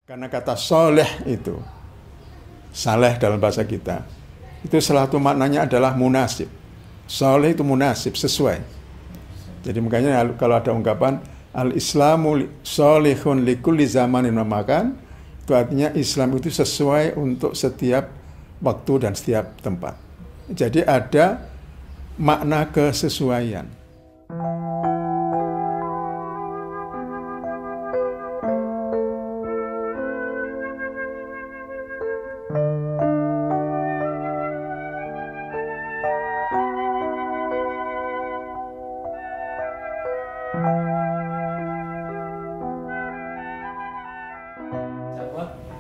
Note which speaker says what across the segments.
Speaker 1: Karena kata soleh itu, saleh dalam bahasa kita, itu salah satu maknanya adalah munasib. Soleh itu munasib, sesuai. Jadi makanya kalau ada ungkapan al-islamu solihun likulli zamanin wa makan, itu artinya Islam itu sesuai untuk setiap waktu dan setiap tempat. Jadi ada makna kesesuaian.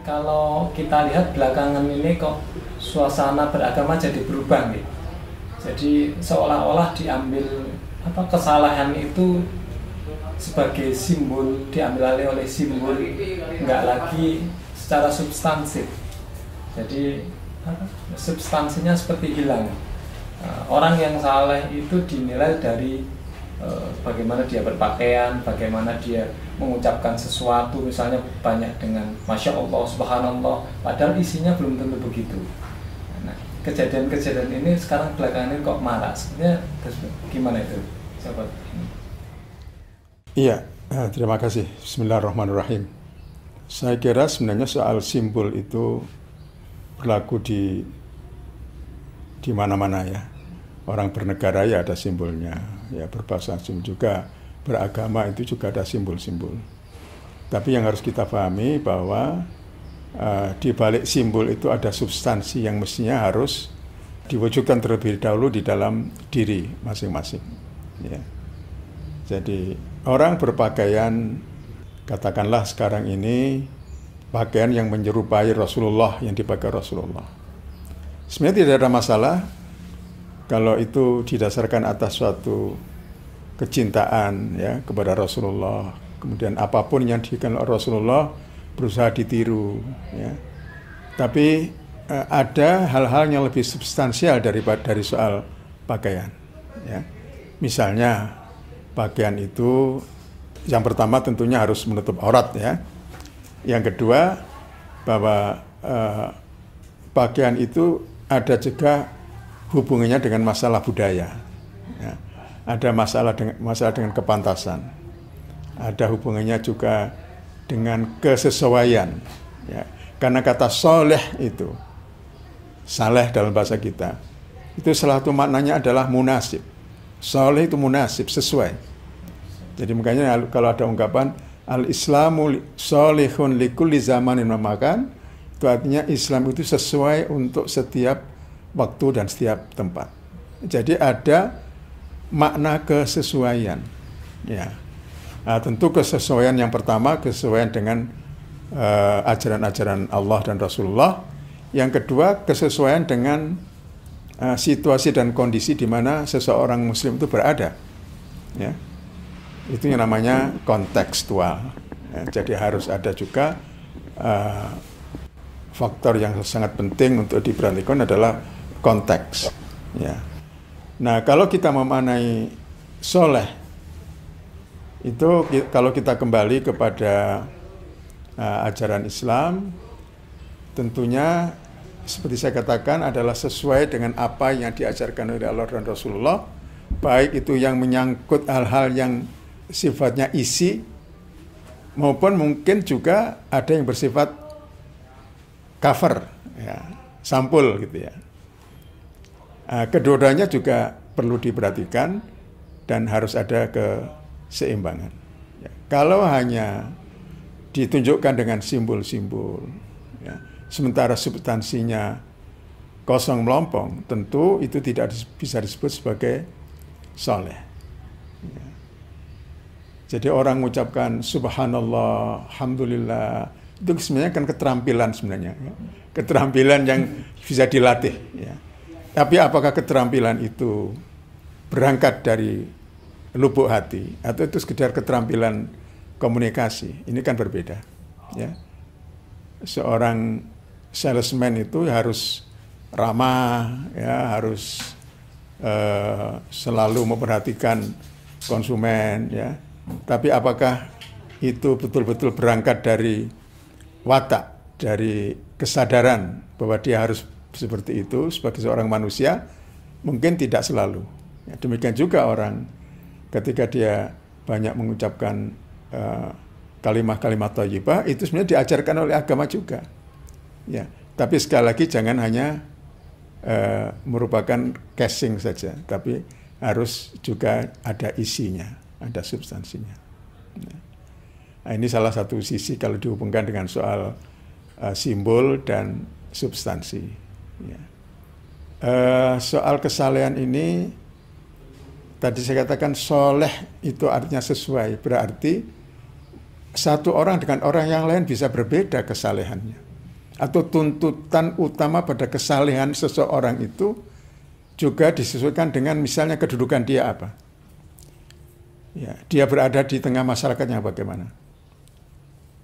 Speaker 2: Kalau kita lihat belakangan ini kok suasana beragama jadi berubah nih. Jadi seolah-olah diambil kesalahan itu sebagai simbol, diambil alih oleh simbol, nggak lagi secara substansif. Jadi substansinya seperti hilang. Orang yang saleh itu dinilai dari bagaimana dia berpakaian, bagaimana dia mengucapkan sesuatu, misalnya banyak dengan Masya Allah, Subhanallah, padahal isinya belum tentu begitu. Nah, kejadian-kejadian ini sekarang belakangan ini kok marak. Sebenarnya gimana itu, sahabat?
Speaker 1: Iya, terima kasih. Bismillahirrahmanirrahim. Saya kira sebenarnya soal simbol itu berlaku di mana-mana ya. Orang bernegara ya ada simbolnya, ya berbahasa asing juga, beragama itu juga ada simbol-simbol. Tapi yang harus kita pahami bahwa di balik simbol itu ada substansi yang mestinya harus diwujudkan terlebih dahulu di dalam diri masing-masing. Ya. Jadi orang berpakaian, katakanlah sekarang ini pakaian yang menyerupai Rasulullah, yang dipakai Rasulullah. Sebenarnya tidak ada masalah kalau itu didasarkan atas suatu kecintaan ya kepada Rasulullah, kemudian apapun yang dilakukan oleh Rasulullah berusaha ditiru ya. Tapi ada hal-hal yang lebih substansial dari soal pakaian ya. Misalnya pakaian itu yang pertama tentunya harus menutup aurat ya. Yang kedua bahwa pakaian itu ada juga hubungannya dengan masalah budaya ya. Ada masalah dengan kepantasan, ada hubungannya juga dengan kesesuaian ya. Karena kata soleh itu, saleh dalam bahasa kita, itu salah satu maknanya adalah munasib. Soleh itu munasib, sesuai. Jadi makanya kalau ada ungkapan al-islamu solihun likulli zamanin wa makan, itu artinya Islam itu sesuai untuk setiap waktu dan setiap tempat. Jadi ada makna kesesuaian. Ya. Nah, tentu kesesuaian yang pertama kesesuaian dengan ajaran-ajaran Allah dan Rasulullah. Yang kedua kesesuaian dengan situasi dan kondisi di mana seseorang Muslim itu berada. Ya. Itu yang namanya kontekstual. Ya, jadi harus ada juga faktor yang sangat penting untuk diperhatikan adalah konteks. Ya. Nah, kalau kita memaknai soleh, itu kalau kita kembali kepada ajaran Islam, tentunya seperti saya katakan adalah sesuai dengan apa yang diajarkan oleh Allah dan Rasulullah, baik itu yang menyangkut hal-hal yang sifatnya isi, maupun mungkin juga ada yang bersifat cover, ya, sampul gitu ya. Kedua-duanya juga perlu diperhatikan dan harus ada keseimbangan. Ya, kalau hanya ditunjukkan dengan simbol-simbol, ya, sementara substansinya kosong melompong, tentu itu tidak bisa disebut sebagai soleh. Ya. Jadi orang mengucapkan subhanallah, alhamdulillah, itu sebenarnya kan keterampilan sebenarnya. Ya. Keterampilan yang bisa dilatih. Ya. Tapi apakah keterampilan itu berangkat dari lubuk hati atau itu sekedar keterampilan komunikasi? Ini kan berbeda. Ya. Seorang salesman itu harus ramah, ya, harus selalu memperhatikan konsumen. Ya. Tapi apakah itu betul-betul berangkat dari watak, dari kesadaran bahwa dia harus seperti itu sebagai seorang manusia, mungkin tidak selalu. Ya, demikian juga orang ketika dia banyak mengucapkan kalimat-kalimat thayyibah, itu sebenarnya diajarkan oleh agama juga. Ya, tapi sekali lagi jangan hanya merupakan casing saja, tapi harus juga ada isinya, ada substansinya. Nah, ini salah satu sisi kalau dihubungkan dengan soal simbol dan substansi. Ya. Soal kesalehan ini, tadi saya katakan soleh itu artinya sesuai, berarti satu orang dengan orang yang lain bisa berbeda kesalehannya. Atau tuntutan utama pada kesalehan seseorang itu juga disesuaikan dengan misalnya kedudukan dia apa. Ya, dia berada di tengah masyarakat yang bagaimana.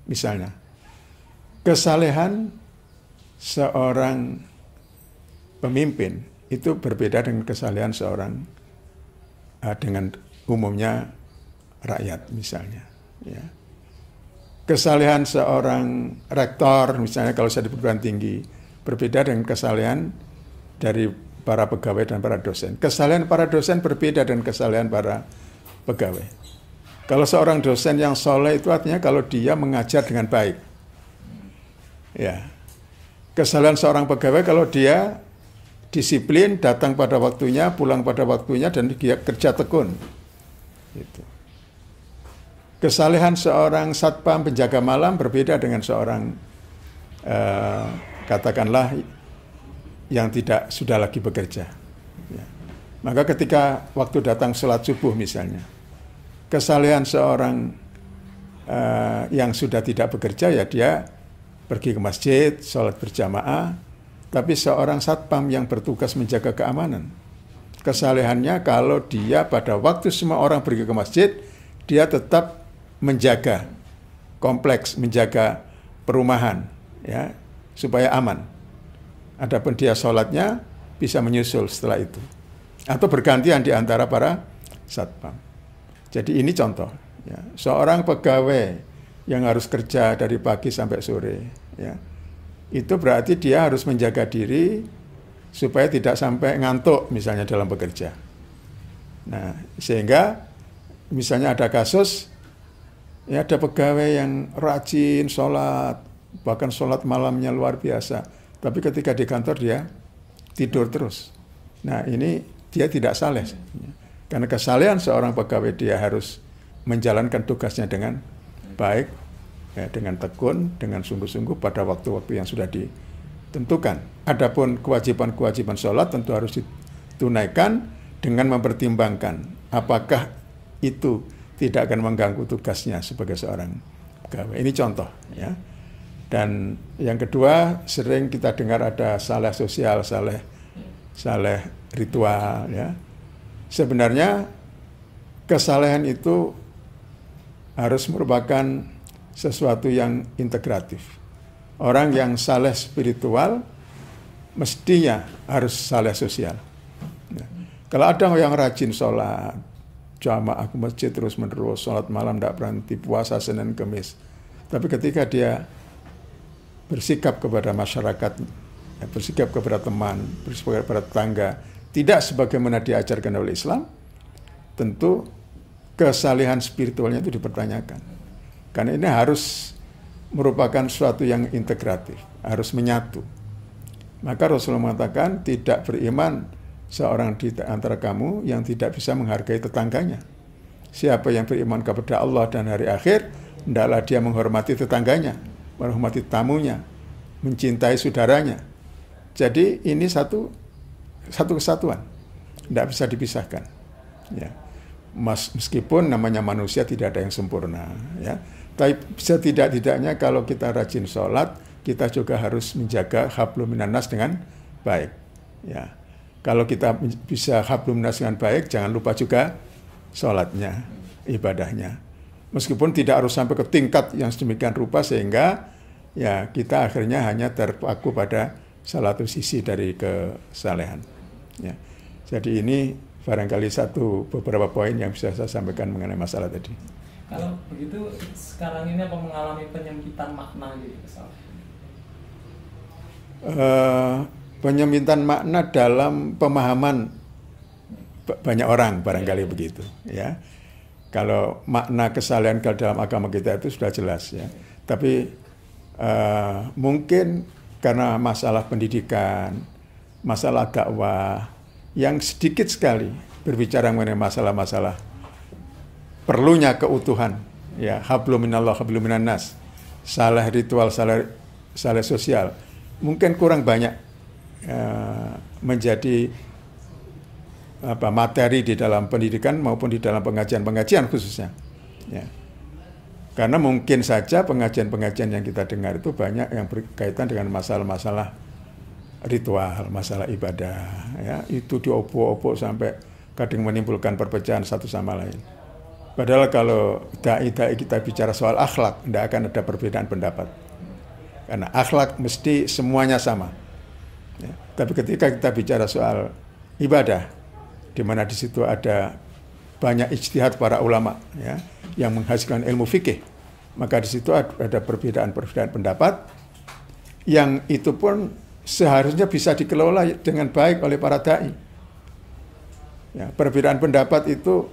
Speaker 1: Misalnya, kesalehan seorang pemimpin itu berbeda dengan kesalehan seorang dengan umumnya rakyat misalnya. Ya. Kesalehan seorang rektor misalnya kalau saya di perguruan tinggi berbeda dengan kesalehan dari para pegawai dan para dosen. Kesalehan para dosen berbeda dengan kesalehan para pegawai. Kalau seorang dosen yang soleh itu artinya kalau dia mengajar dengan baik. Ya. Kesalehan seorang pegawai kalau dia disiplin, datang pada waktunya, pulang pada waktunya, dan dia kerja tekun. Gitu. Kesalehan seorang satpam penjaga malam berbeda dengan seorang katakanlah yang tidak sudah lagi bekerja. Ya. Maka ketika waktu datang sholat subuh misalnya, kesalehan seorang yang sudah tidak bekerja ya dia pergi ke masjid, sholat berjamaah, tapi seorang satpam yang bertugas menjaga keamanan, kesalehannya kalau dia pada waktu semua orang pergi ke masjid, dia tetap menjaga kompleks, menjaga perumahan, ya, supaya aman. Adapun dia sholatnya bisa menyusul setelah itu, atau bergantian di antara para satpam. Jadi ini contoh, ya, seorang pegawai yang harus kerja dari pagi sampai sore, ya, itu berarti dia harus menjaga diri supaya tidak sampai ngantuk misalnya dalam bekerja. Nah, sehingga misalnya ada kasus, ya ada pegawai yang rajin sholat, bahkan sholat malamnya luar biasa, tapi ketika di kantor dia tidur terus. Nah ini dia tidak saleh, karena kesalehan seorang pegawai dia harus menjalankan tugasnya dengan baik, ya, dengan tekun, dengan sungguh-sungguh pada waktu-waktu yang sudah ditentukan. Adapun kewajiban-kewajiban sholat tentu harus ditunaikan dengan mempertimbangkan apakah itu tidak akan mengganggu tugasnya sebagai seorang pegawai. Ini contoh, ya. Dan yang kedua, sering kita dengar ada saleh sosial, saleh ritual, ya. Sebenarnya kesalehan itu harus merupakan sesuatu yang integratif. Orang yang saleh spiritual mestinya harus saleh sosial. Ya. Kalau ada yang rajin sholat, jamaah ke masjid terus-menerus, sholat malam tidak berhenti, puasa Senin Kemis, tapi ketika dia bersikap kepada masyarakat, bersikap kepada teman, bersikap kepada tetangga, tidak sebagaimana diajarkan oleh Islam, tentu kesalehan spiritualnya itu dipertanyakan. Karena ini harus merupakan suatu yang integratif, harus menyatu. Maka Rasulullah mengatakan tidak beriman seorang di antara kamu yang tidak bisa menghargai tetangganya. Siapa yang beriman kepada Allah dan hari akhir, hendaklah dia menghormati tetangganya, menghormati tamunya, mencintai saudaranya. Jadi ini satu kesatuan, tidak bisa dipisahkan. Ya. Meskipun namanya manusia tidak ada yang sempurna, ya. Tapi setidak-tidaknya kalau kita rajin sholat, kita juga harus menjaga hablum minan nas dengan baik. Ya. Kalau kita bisa hablum minas dengan baik, jangan lupa juga sholatnya, ibadahnya. Meskipun tidak harus sampai ke tingkat yang sedemikian rupa sehingga ya kita akhirnya hanya terpaku pada salah satu sisi dari kesalehan. Ya. Jadi ini barangkali beberapa poin yang bisa saya sampaikan mengenai masalah tadi.
Speaker 2: Kalau begitu sekarang ini apa mengalami penyempitan makna gitu misalnya?
Speaker 1: Penyempitan makna dalam pemahaman banyak orang barangkali begitu ya. Kalau makna kesalahan kalau dalam agama kita itu sudah jelas ya. Tapi mungkin karena masalah pendidikan, masalah dakwah yang sedikit sekali berbicara mengenai masalah-masalah perlunya keutuhan ya, hablum minallah hablum minan nas, salah ritual, salah sosial mungkin kurang banyak menjadi materi di dalam pendidikan maupun di dalam pengajian-pengajian khususnya ya. Karena mungkin saja pengajian-pengajian yang kita dengar itu banyak yang berkaitan dengan masalah-masalah ritual, masalah ibadah ya, itu diopo-opo sampai kadang menimbulkan perpecahan satu sama lain. Padahal kalau dai-dai kita bicara soal akhlak, tidak akan ada perbedaan pendapat. Karena akhlak mesti semuanya sama. Ya. Tapi ketika kita bicara soal ibadah, di mana di situ ada banyak ijtihad para ulama ya, yang menghasilkan ilmu fikih, maka di situ ada perbedaan-perbedaan pendapat yang itu pun seharusnya bisa dikelola dengan baik oleh para dai. Ya, perbedaan pendapat itu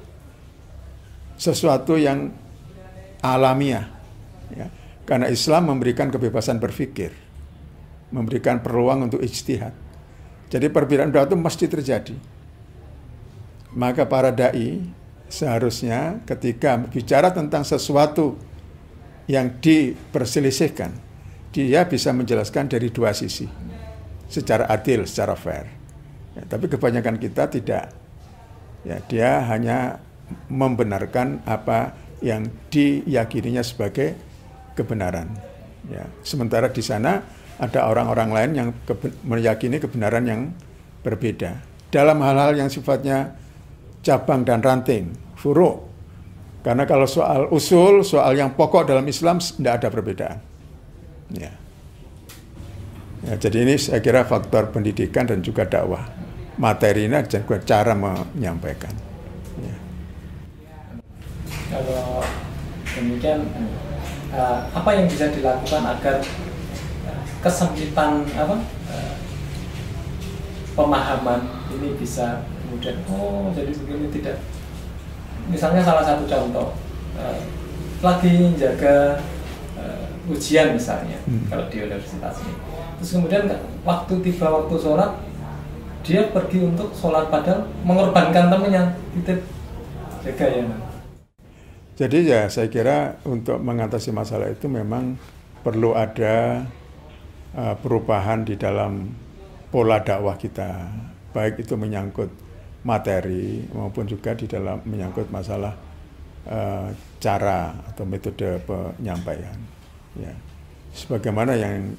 Speaker 1: sesuatu yang alamiah ya. Karena Islam memberikan kebebasan berpikir, memberikan peluang untuk ijtihad. Jadi perbedaan pendapat itu mesti terjadi. Maka para dai seharusnya ketika bicara tentang sesuatu yang diperselisihkan, dia bisa menjelaskan dari dua sisi secara adil, secara fair ya, tapi kebanyakan kita tidak ya, dia hanya membenarkan apa yang diyakininya sebagai kebenaran ya. Sementara di sana ada orang-orang lain yang meyakini kebenaran yang berbeda dalam hal-hal yang sifatnya cabang dan ranting, furu'. Karena kalau soal usul, soal yang pokok dalam Islam tidak ada perbedaan ya. Ya, jadi ini saya kira faktor pendidikan dan juga dakwah, materinya dan juga cara menyampaikan ya.
Speaker 2: Kalau demikian, apa yang bisa dilakukan agar kesempitan pemahaman ini bisa kemudian jadi begini tidak? Misalnya salah satu contoh, lagi jaga ujian misalnya kalau di universitas ini, terus kemudian waktu sholat dia pergi untuk sholat padahal mengorbankan temannya titip jaga ya.
Speaker 1: Jadi ya saya kira untuk mengatasi masalah itu memang perlu ada perubahan di dalam pola dakwah kita, baik itu menyangkut materi maupun juga di dalam menyangkut masalah cara atau metode penyampaian. Ya. Sebagaimana yang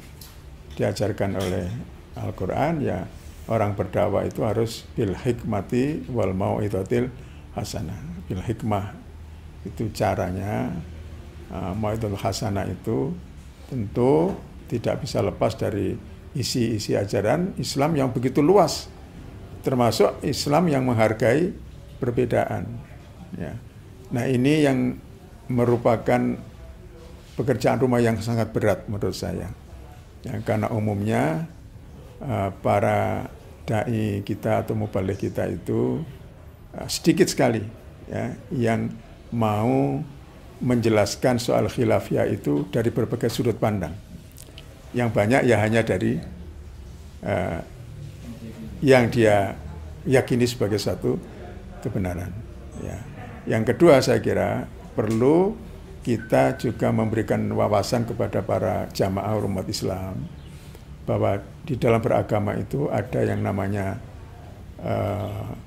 Speaker 1: diajarkan oleh Al-Quran ya, orang berdakwah itu harus bil hikmati wal mau'izatil hasanah. Bil hikmah itu caranya, mau'izatul hasanah itu tentu tidak bisa lepas dari isi-isi ajaran Islam yang begitu luas, termasuk Islam yang menghargai perbedaan. Ya. Nah ini yang merupakan pekerjaan rumah yang sangat berat menurut saya. Ya, karena umumnya para dai kita atau mubaligh kita itu sedikit sekali ya, yang mau menjelaskan soal khilafiyah itu dari berbagai sudut pandang. Yang banyak ya hanya dari yang dia yakini sebagai satu kebenaran. Ya. Yang kedua saya kira perlu kita juga memberikan wawasan kepada para jamaah umat Islam bahwa di dalam beragama itu ada yang namanya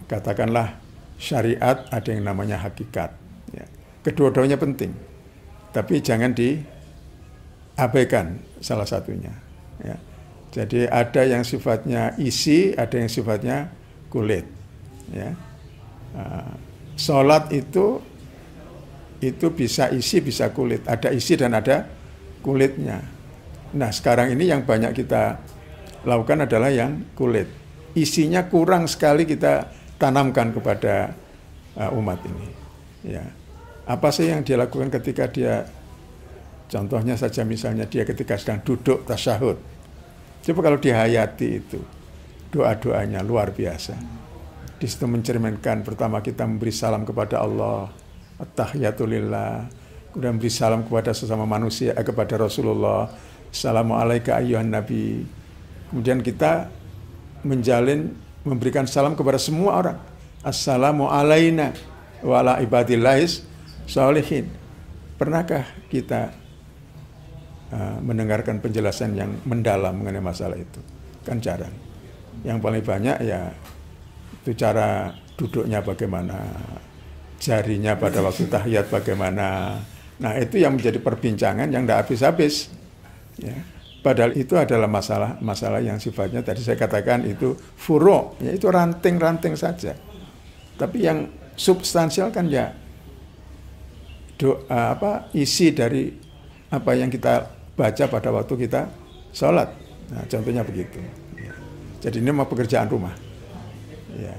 Speaker 1: katakanlah syariat, ada yang namanya hakikat. Ya. Kedua-duanya penting, tapi jangan diabaikan salah satunya. Ya. Jadi ada yang sifatnya isi, ada yang sifatnya kulit. Ya. Sholat itu bisa isi, bisa kulit. Ada isi dan ada kulitnya. Nah sekarang ini yang banyak kita lakukan adalah yang kulit. Isinya kurang sekali kita tanamkan kepada umat ini. Ya. Apa sih yang dia lakukan ketika dia, contohnya saja misalnya dia ketika sedang duduk tasyahud. Coba kalau dihayati itu, doa-doanya luar biasa. Di situ mencerminkan pertama kita memberi salam kepada Allah, at-tahiyatulillah, kemudian memberi salam kepada sesama manusia, kepada Rasulullah, assalamualaikum ayyuhan nabi. Kemudian kita menjalin, memberikan salam kepada semua orang. Assalamu alaina wa ala ibadillahis sholihin. Pernahkah kita mendengarkan penjelasan yang mendalam mengenai masalah itu? Kan jarang. Yang paling banyak ya itu cara duduknya bagaimana, jarinya pada waktu tahiyat bagaimana. Nah itu yang menjadi perbincangan yang tidak habis-habis. Ya. Padahal itu adalah masalah yang sifatnya tadi saya katakan itu furo, ya itu ranting-ranting saja. Tapi yang substansial kan ya isi dari apa yang kita baca pada waktu kita sholat. Nah, contohnya begitu. Jadi ini mau pekerjaan rumah. Ya.